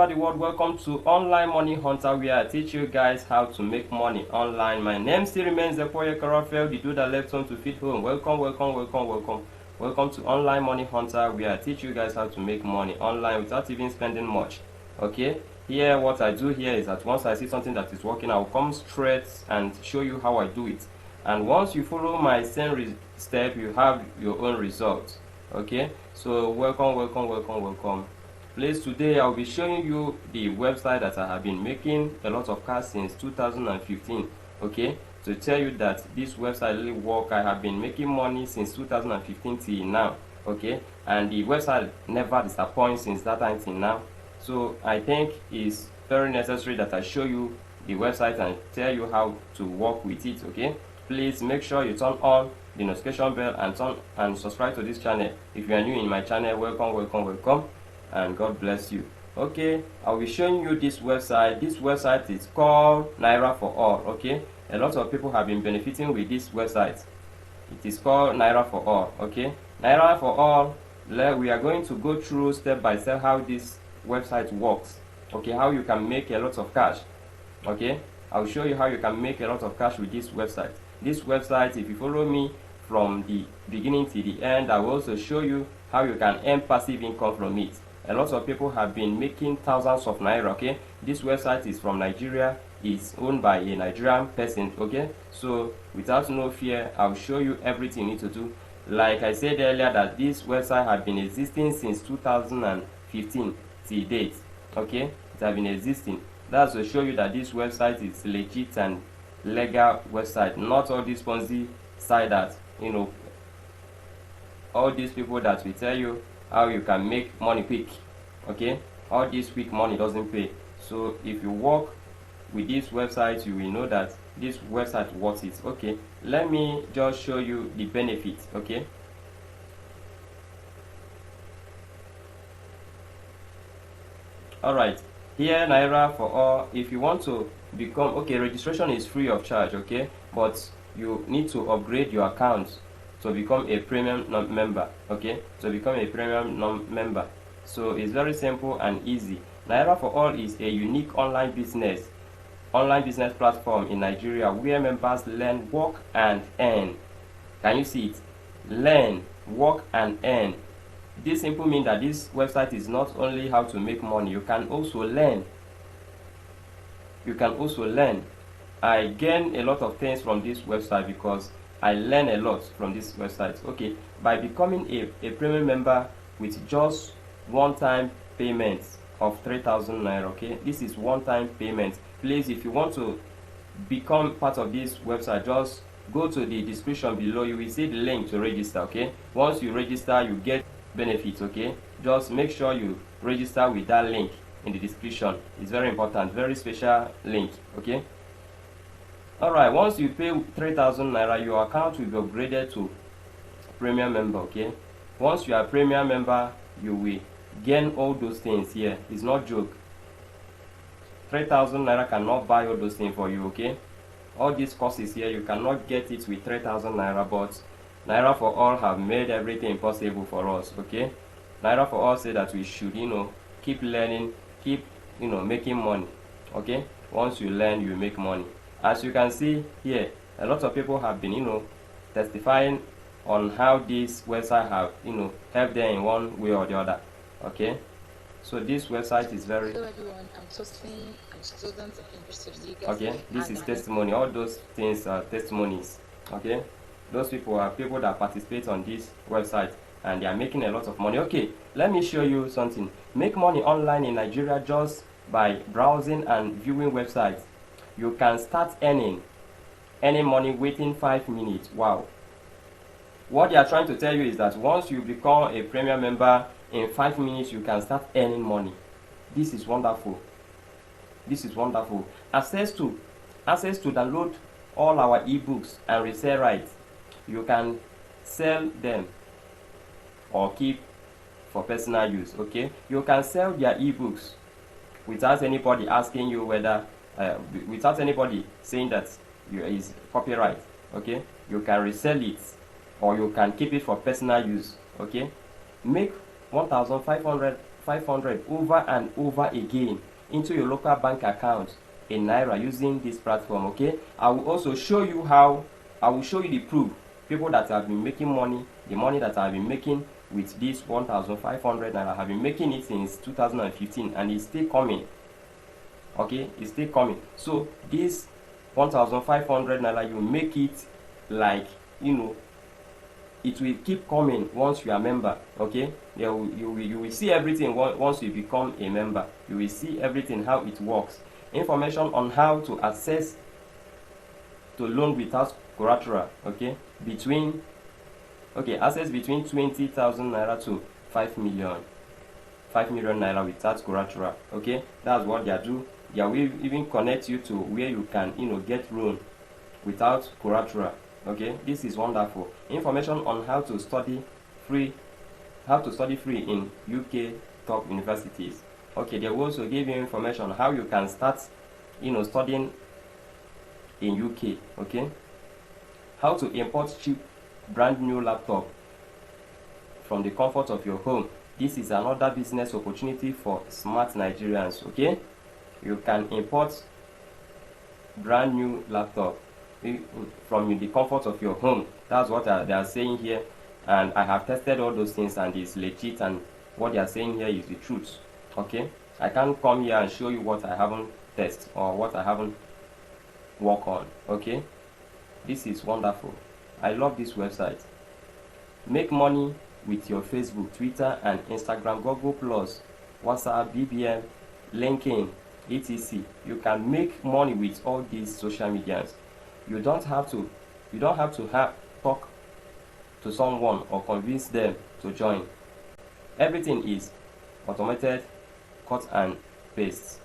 over the world, welcome to Online Money Hunter, where I teach you guys how to make money online. My name still remains Epoye Karafel, the dude that left home to feed home. Welcome to Online Money Hunter, where I teach you guys how to make money online without even spending much. Okay, here what I do here is that once I see something that is working, I'll come straight and show you how I do it. And once you follow my same step, you have your own results. Okay, so welcome. Please, today I'll be showing you the website that I have been making a lot of cash since 2015. Okay, to tell you that this website really work. I have been making money since 2015 till now. Okay, and the website never disappoints since that time till now. So I think it's very necessary that I show you the website and tell you how to work with it. Okay, please make sure you turn on the notification bell and subscribe to this channel. If you are new in my channel, welcome, and God bless you. Okay, I'll be showing you this website. This website is called Naira for All. Okay, a lot of people have been benefiting with this website. It is called Naira for All. Okay, Naira for All. We are going to go through step by step how this website works. Okay, how you can make a lot of cash. Okay, I'll show you how you can make a lot of cash with this website. This website, if you follow me from the beginning to the end, I will also show you how you can earn passive income from it. A lot of people have been making thousands of naira. Okay, this website is from Nigeria. It's owned by a Nigerian person. Okay, so without no fear, I'll show you everything you need to do. Like I said earlier, that this website has been existing since 2015 till date. Okay, it has been existing. That's to show you that this website is legit and legal website, not all these Ponzi site that, you know, all these people that will tell you how you can make money quick. Okay, all this quick money doesn't pay. So if you work with this website, you will know that this website worth it. Okay, let me just show you the benefits. Okay, all right, here Naira for All. If you want to become, okay, registration is free of charge. Okay, but you need to upgrade your account to become a premium member. Okay, to become a premium member. So it's very simple and easy. Naira for All is a unique online business platform in Nigeria where members learn, work and earn. Can you see it? Learn, work and earn. This simply means that this website is not only how to make money, you can also learn. I gain a lot of things from this website because I learn a lot from this website. Okay, by becoming a premium member with just one-time payment of 3,000 naira. Okay, this is one-time payment. Please, if you want to become part of this website, just go to the description below. You will see the link to register. Okay, once you register, you get benefits. Okay, just make sure you register with that link in the description. It's very important, very special link. Okay, all right, once you pay 3,000 naira, your account will be upgraded to premium member. Okay, once you are premium member, you will gain all those things here. It's not joke. 3,000 naira cannot buy all those things for you. Okay, all these courses here, you cannot get it with 3,000 naira, but Naira for All have made everything possible for us. Okay, Naira for All say that we should, you know, keep learning, keep, you know, making money. Okay, once you learn, you make money. As you can see here, a lot of people have been, you know, testifying on how this website have, you know, helped them in one way or the other. Okay, so this website is very. Hello everyone, I'm Tosin. I'm student in Okay, this is testimony. All those things are testimonies. Okay, those people are people that participate on this website and they are making a lot of money. Okay, let me show you something. Make money online in Nigeria just by browsing and viewing websites. You can start earning money within 5 minutes. Wow. What they are trying to tell you is that once you become a premium member, in 5 minutes you can start earning money. This is wonderful. This is wonderful. Access to download all our ebooks and resell rights. You can sell them or keep for personal use. Okay, you can sell their ebooks without anybody asking you whether without anybody saying that is copyright. Okay, you can resell it or you can keep it for personal use. Okay, make 1,500 1,500 over and over again into your local bank account in naira using this platform. Okay, I will also show you how. I will show you the proof, people that have been making money, the money that I've been making with this 1,500 naira. I have been making it since 2015 and it's still coming. Okay, it's still coming. So this 1,500 naira, you make it like, you know, it will keep coming once you are a member. Okay, you will see everything once you become a member. You will see everything, how it works, information on how to access to loan without collateral. Okay, access between 20,000 naira to 5 million naira without collateral. Okay, that's what they do. They will even connect you to where you can, you know, get loan without collateral. Okay, this is wonderful. Information on how to study free in UK top universities. Okay, they will also give you information on how you can start, you know, studying in UK. Okay, how to import cheap brand new laptop from the comfort of your home. This is another business opportunity for smart Nigerians. Okay, you can import brand new laptop from the comfort of your home. That's what they are saying here, and I have tested all those things and it's legit, and what they are saying here is the truth. Okay, I can't come here and show you what I haven't tested or what I haven't worked on. Okay, this is wonderful. I love this website. Make money with your Facebook, Twitter and Instagram, Google Plus, WhatsApp, BBM, LinkedIn, etc. You can make money with all these social medias. You don't have to talk to someone or convince them to join. Everything is automated, cut and paste.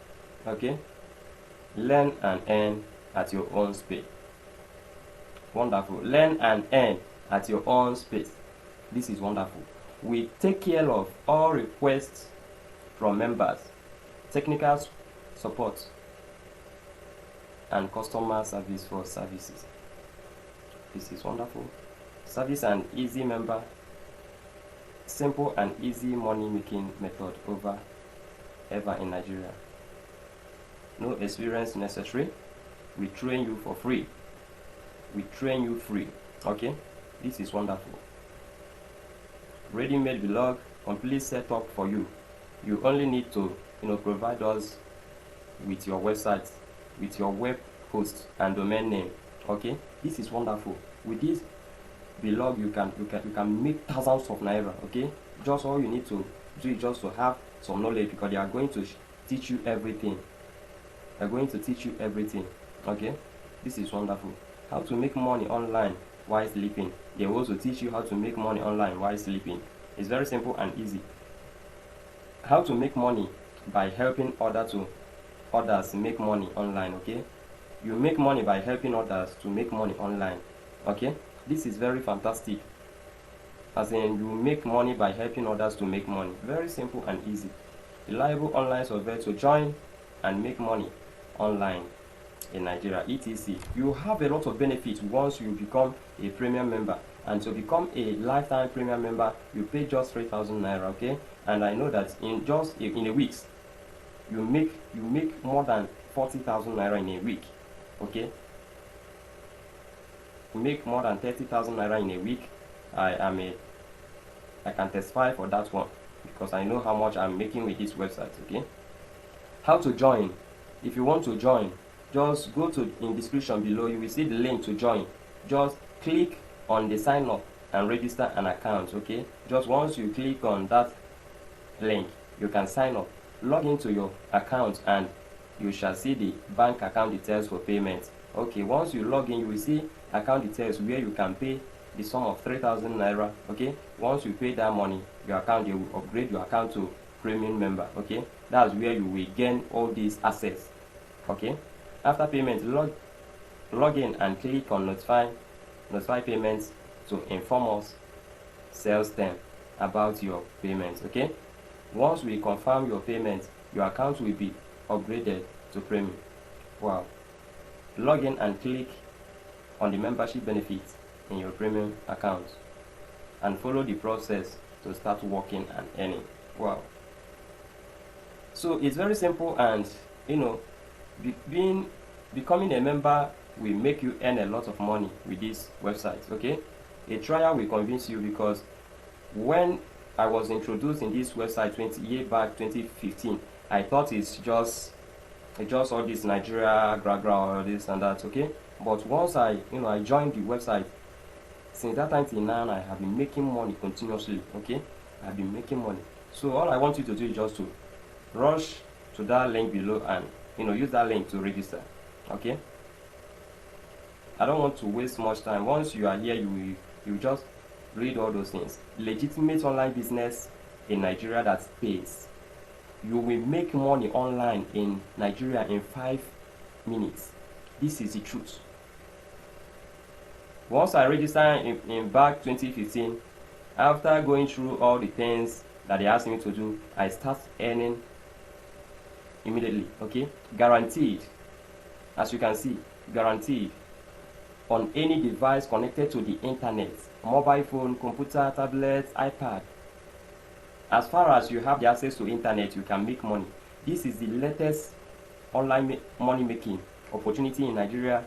Okay, learn and earn at your own speed. Wonderful. Learn and earn at your own space. This is wonderful. We take care of all requests from members, technical support and customer service for services. This is wonderful. Service and easy member, simple and easy money making method ever in Nigeria. No experience necessary. We train you for free. We train you free. Okay, this is wonderful. Ready-made blog, complete setup for you. You only need to, you know, provide us with your website, with your web host and domain name. Okay, this is wonderful. With this blog, you can make thousands of naira. Okay, just all you need to do is just to have some knowledge, because they are going to teach you everything. They're going to teach you everything. Okay, this is wonderful. How to make money online while sleeping. They will also teach you how to make money online while sleeping. It's very simple and easy. How to make money by helping others make money online. Okay, you make money by helping others to make money online. Okay, this is very fantastic. As in, you make money by helping others to make money. Very simple and easy. Reliable online software to join and make money online in Nigeria, etc. You have a lot of benefits once you become a premium member, and to become a lifetime premium member, you pay just 3,000 naira. Okay, and I know that in a week, you make more than 40,000 naira in a week. Okay, you make more than 30,000 naira in a week. I can testify for that one, because I know how much I'm making with this website. Okay, how to join? If you want to join, just go to in description below. You will see the link to join. Just click on the sign up and register an account. Okay, just once you click on that link, you can sign up, log into your account, and you shall see the bank account details for payment. Okay, once you log in, you will see account details where you can pay the sum of 3,000 naira. Okay, once you pay that money, your account, they will upgrade your account to premium member. Okay, that's where you will gain all these assets. Okay, after payment, log in and click on notify payments to inform us sales team about your payments. Okay, once we confirm your payment, your account will be upgraded to premium. Wow. Log in and click on the membership benefits in your premium account and follow the process to start working and earning. Wow. So it's very simple, and becoming a member will make you earn a lot of money with this website. Okay, a trial will convince you, because when I was introduced in this website 20 years back, 2015, I thought it's just all this Nigeria gra or this and that. Okay, but once I joined the website, since that time till now, I have been making money continuously. Okay, I have been making money. So all I want you to do is just to rush to that link below and use that link to register. Okay, I don't want to waste much time. Once you are here, you just read all those things. Legitimate online business in Nigeria that pays. You will make money online in Nigeria in 5 minutes. This is the truth. Once I registered in back 2015, after going through all the things that they asked me to do, I start earning immediately. Okay, guaranteed. As you can see, guaranteed on any device connected to the internet, mobile phone, computer, tablet, iPad. As far as you have the access to internet, you can make money. This is the latest online money making opportunity in Nigeria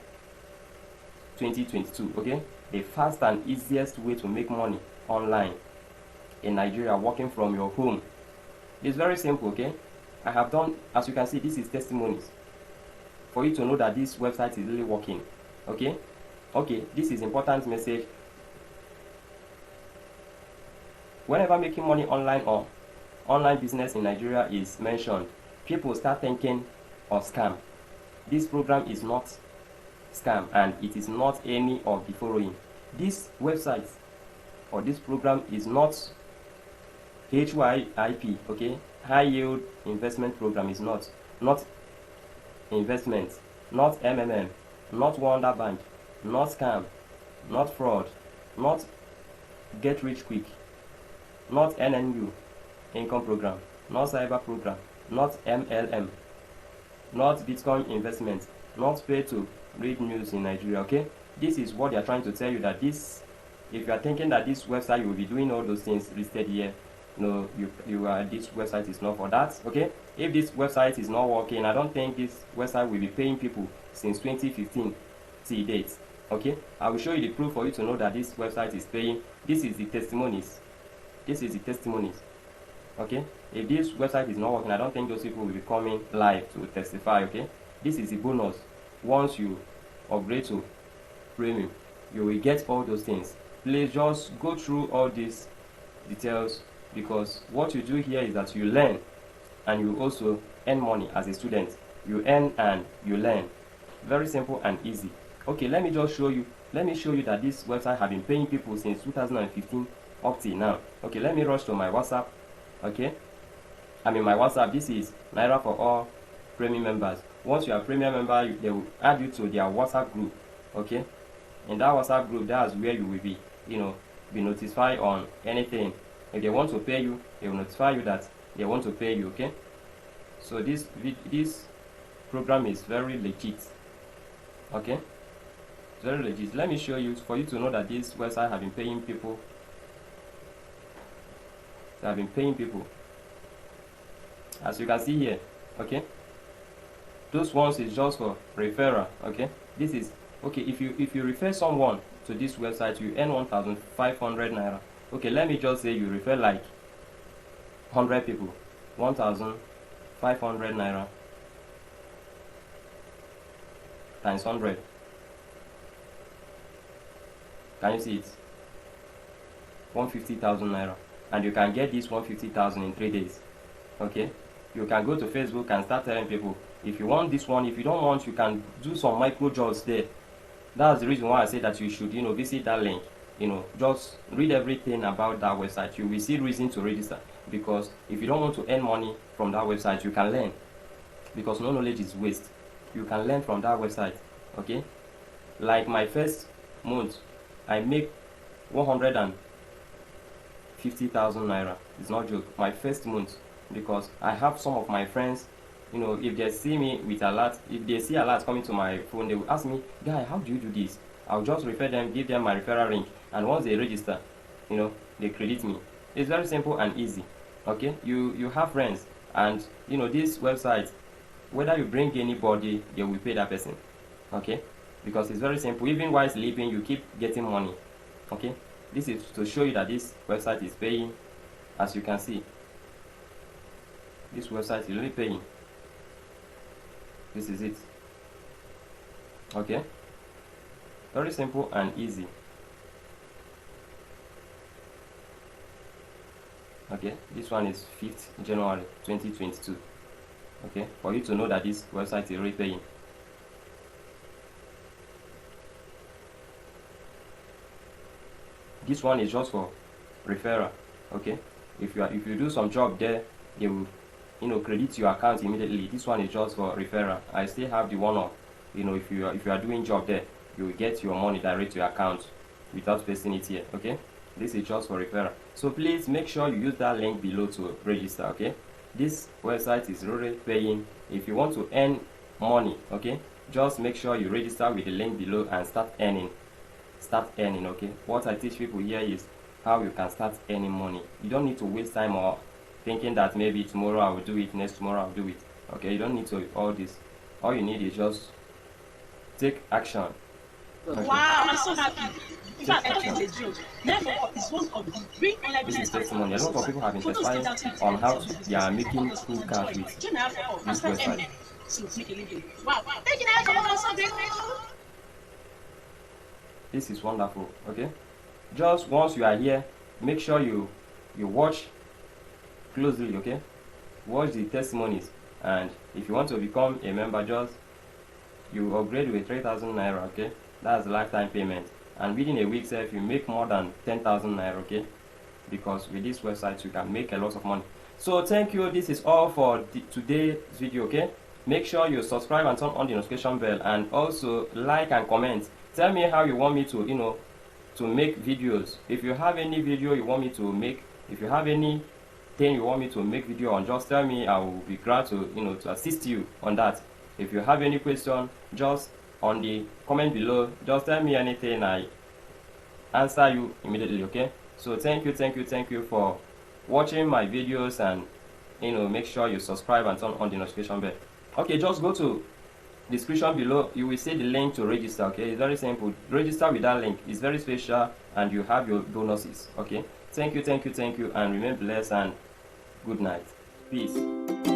2022. Okay, the fast and easiest way to make money online in Nigeria, working from your home. It's very simple. Okay, I have done, as you can see, this is testimonies for you to know that this website is really working. Okay, this is important message. Whenever making money online or online business in Nigeria is mentioned, people start thinking of scam. This program is not scam, and it is not any of the following. This website or this program is not HYIP. Okay, high yield investment program. Is not investment, not MMM, not Wonder Bank, not scam, not fraud, not get rich quick, not NNU income program, not cyber program, not MLM, not Bitcoin investment, not pay to read news in Nigeria. Okay, this is what they are trying to tell you, that this, if you are thinking that this website you will be doing all those things listed here, no, this website is not for that. Okay, if this website is not working, I don't think this website will be paying people since 2015 till date. Okay, I will show you the proof for you to know that this website is paying. This is the testimonies. Okay, if this website is not working, I don't think those people will be coming live to testify. Okay, this is the bonus. Once you upgrade to premium, you will get all those things. Please just go through all these details, because what you do here is that you learn and you also earn money as a student. You earn and you learn. Very simple and easy. Okay, let me just show you. Let me show you that this website have been paying people since 2015 up till now. Okay, let me rush to my WhatsApp. Okay, I'm in my WhatsApp. This is Naira for all premium members. Once you are a premium member, they will add you to their WhatsApp group. Okay, in that WhatsApp group, that's where you will be, be notified on anything. If they want to pay you, they will notify you that they want to pay you. Okay, so this program is very legit. Okay, very legit. Let me show you, for you to know that this website have been paying people. They have been paying people, as you can see here. Okay, those ones is just for referral. Okay, this is okay. If you refer someone to this website, you earn 1,500 naira. Okay, let me just say you refer like 100 people, 1,500 naira times 100. Can you see it? 150,000 naira, and you can get this 150,000 in 3 days. Okay, you can go to Facebook and start telling people, if you want this one, if you don't want, you can do some micro jobs there. That's the reason why I say that you should visit that link. Just read everything about that website. You will see reason to register, because if you don't want to earn money from that website, you can learn, because no knowledge is waste. You can learn from that website. Okay, like my first month, I make 150,000 naira. It's not joke. My first month, because I have some of my friends, if they see me with alert, if they see alert coming to my phone, they will ask me, guy, how do you do this? I'll just refer them, give them my referral link, and once they register, they credit me. It's very simple and easy. Okay, you have friends. And you know, this website, whether you bring anybody, they will pay that person. Okay, because it's very simple. Even while sleeping, you keep getting money. Okay, this is to show you that this website is paying. As you can see, this website is really paying. This is it. Okay, very simple and easy. Okay, this one is 5th January 2022. Okay, for you to know that this website is really paying. This one is just for referral. Okay, if you do some job there, they will, you know, credit your account immediately. This one is just for referral. I still have the one of, you know, if you are doing job there, you will get your money direct to your account without pasting it here. Okay, this is just for referral. So please make sure you use that link below to register. Okay, this website is really paying. If you want to earn money, okay, just make sure you register with the link below and start earning. Okay, what I teach people here is how you can start earning money. You don't need to waste time or thinking that maybe tomorrow I will do it, next tomorrow I'll do it. Okay, you don't need to all this. All you need is just take action. Okay. Wow, I'm so happy. In fact, I thought it's a joke. Therefore, it's one of the great online This is business testimony. A lot of people have been testifying on how they are making cool cash with this website. Wow, thank you, I'm so grateful. This is wonderful. Okay, just once you are here, make sure you watch closely. Okay, watch the testimonies, and if you want to become a member, just you upgrade with 3,000 naira. Okay, that's lifetime payment, and within a week, if you make more than 10,000 naira. Okay, because with this website you can make a lot of money. So thank you. This is all for today's video. Okay, make sure you subscribe and turn on the notification bell, and also like and comment. Tell me how you want me to, you know, to make videos. If you have any video you want me to make, if you have anything you want me to make video on, just tell me. I will be glad to, you know, to assist you on that. If you have any question, just on the comment below, just tell me anything, I answer you immediately. Okay, so thank you for watching my videos, and you know, make sure you subscribe and turn on the notification bell. Okay, just go to description below, you will see the link to register. Okay, it's very simple. Register with that link. It's very special, and you have your bonuses. Okay, thank you, and remain blessed, and good night. Peace.